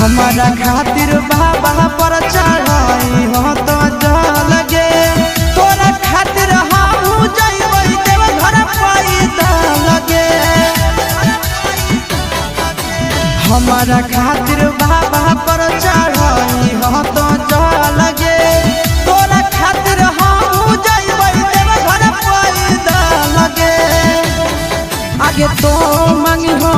हमारा खातिर बाबा पर चढ़ाई हो तो लगे तोरा खातिर हम जइबै देव घर पैदा लगे। हमारा खातिर बाबा पर चढ़ाई हो तो लगे तोरा खातिर हम जइबै देव घर पैदा लगे। आगे तो मांगी हो